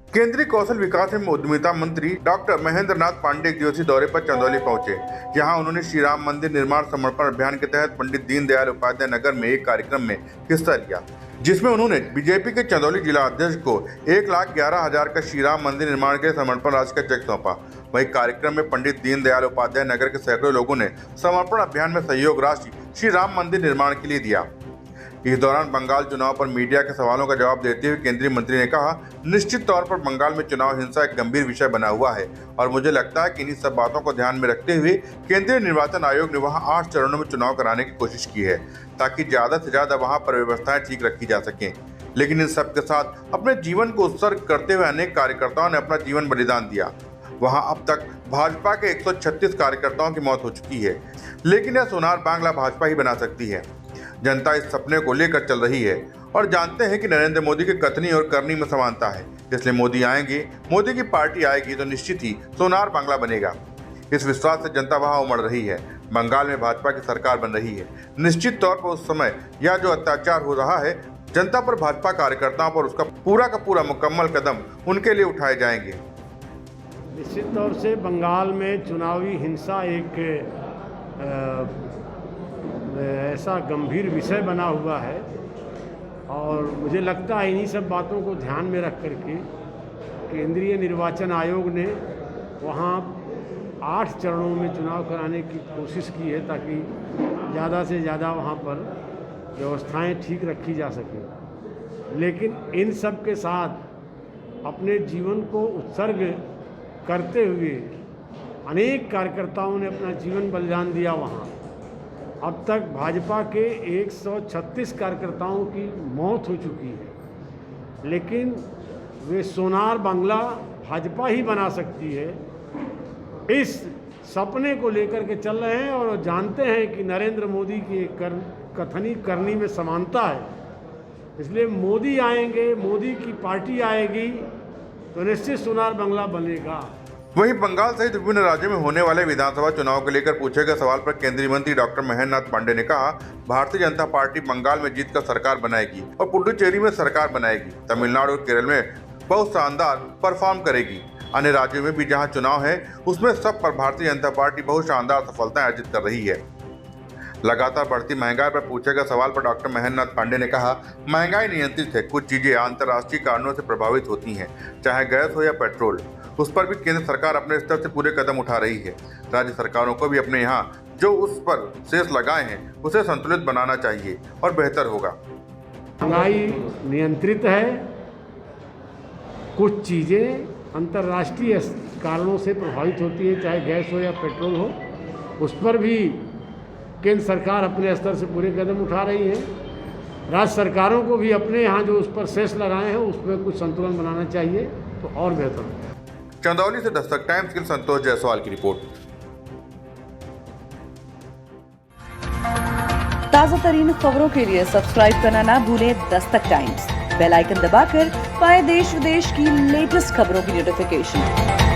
केंद्रीय कौशल विकास एवं उद्यमिता मंत्री डॉक्टर महेंद्र नाथ पांडे एक दिवसीय दौरे पर चंदौली पहुंचे। यहां उन्होंने श्री राम मंदिर निर्माण समर्पण अभियान के तहत पंडित दीनदयाल उपाध्याय नगर में एक कार्यक्रम में हिस्सा लिया, जिसमें उन्होंने बीजेपी के चंदौली जिला अध्यक्ष को 1,11,000 का श्री राम मंदिर निर्माण के समर्पण राशि का चेक सौंपा। वहीं कार्यक्रम में पंडित दीनदयाल उपाध्याय नगर के सैकड़ों लोगों ने समर्पण अभियान में सहयोग राशि श्री राम मंदिर निर्माण के लिए दिया। इस दौरान बंगाल चुनाव पर मीडिया के सवालों का जवाब देते हुए केंद्रीय मंत्री ने कहा, निश्चित तौर पर बंगाल में चुनाव हिंसा एक गंभीर विषय बना हुआ है और मुझे लगता है कि इन्हीं सब बातों को ध्यान में रखते हुए केंद्रीय निर्वाचन आयोग ने वहां 8 चरणों में चुनाव कराने की कोशिश की है ताकि ज्यादा से ज्यादा वहां पर व्यवस्थाएं ठीक रखी जा सकें। लेकिन इन सब के साथ अपने जीवन को उत्सर्ग करते हुए अनेक कार्यकर्ताओं ने अपना जीवन बलिदान दिया। वहां अब तक भाजपा के 136 कार्यकर्ताओं की मौत हो चुकी है, लेकिन यह सोनार बांग्ला भाजपा ही बना सकती है। जनता इस सपने को लेकर चल रही है और जानते हैं कि नरेंद्र मोदी के कथनी और करनी में समानता है, इसलिए मोदी आएंगे, मोदी की पार्टी आएगी तो निश्चित ही सोनार बांग्ला बनेगा। इस विश्वास से जनता वहां उमड़ रही है। बंगाल में भाजपा की सरकार बन रही है। निश्चित तौर पर उस समय यह जो अत्याचार हो रहा है जनता पर, भाजपा कार्यकर्ताओं पर, उसका पूरा का पूरा मुकम्मल कदम उनके लिए उठाए जाएंगे। निश्चित तौर से बंगाल में चुनावी हिंसा एक ऐसा गंभीर विषय बना हुआ है और मुझे लगता है इन्हीं सब बातों को ध्यान में रख करके केंद्रीय निर्वाचन आयोग ने वहाँ 8 चरणों में चुनाव कराने की कोशिश की है ताकि ज़्यादा से ज़्यादा वहाँ पर व्यवस्थाएं ठीक रखी जा सकें। लेकिन इन सब के साथ अपने जीवन को उत्सर्ग करते हुए अनेक कार्यकर्ताओं ने अपना जीवन बलिदान दिया। वहाँ अब तक भाजपा के 136 कार्यकर्ताओं की मौत हो चुकी है, लेकिन वे सोनार बांग्ला भाजपा ही बना सकती है, इस सपने को लेकर के चल रहे हैं और जानते हैं कि नरेंद्र मोदी की कथनी करनी में समानता है। इसलिए मोदी आएंगे, मोदी की पार्टी आएगी तो निश्चित सोनार बांग्ला बनेगा। वहीं बंगाल सहित विभिन्न राज्यों में होने वाले विधानसभा चुनाव को लेकर पूछे गए सवाल पर केंद्रीय मंत्री डॉक्टर महेंद्र नाथ पांडे ने कहा, भारतीय जनता पार्टी बंगाल में जीतकर सरकार बनाएगी और पुडुचेरी में सरकार बनाएगी। तमिलनाडु और केरल में बहुत शानदार परफॉर्म करेगी। अन्य राज्यों में भी जहां चुनाव है उसमें सब पर भारतीय जनता पार्टी बहुत शानदार सफलताएं अर्जित कर रही है। लगातार बढ़ती महंगाई पर पूछे गए सवाल पर डॉक्टर महेंद्र नाथ पांडे ने कहा, महंगाई नियंत्रित है, कुछ चीजें अंतर्राष्ट्रीय कारणों से प्रभावित होती हैं, चाहे गैस हो या पेट्रोल, उस पर भी केंद्र सरकार अपने स्तर से पूरे कदम उठा रही है। राज्य सरकारों को भी अपने यहाँ जो उस पर शेष लगाए हैं उसे संतुलित बनाना चाहिए और बेहतर होगा। महंगाई नियंत्रित है, कुछ चीज़ें अंतर्राष्ट्रीय कारणों से प्रभावित होती है, चाहे गैस हो या पेट्रोल हो, उस पर भी केंद्र सरकार अपने स्तर से पूरे कदम उठा रही है। राज्य सरकारों को भी अपने यहाँ जो उस पर शेष लगाए हैं उसमें कुछ संतुलन बनाना चाहिए तो और बेहतर होगा। चंदौली से दस्तक टाइम्स के लिए संतोष जायसवाल की रिपोर्ट। ताजा तरीन खबरों के लिए सब्सक्राइब करना ना भूलें दस्तक टाइम्स। बेल आइकन दबाकर पाएं देश विदेश की लेटेस्ट खबरों की नोटिफिकेशन।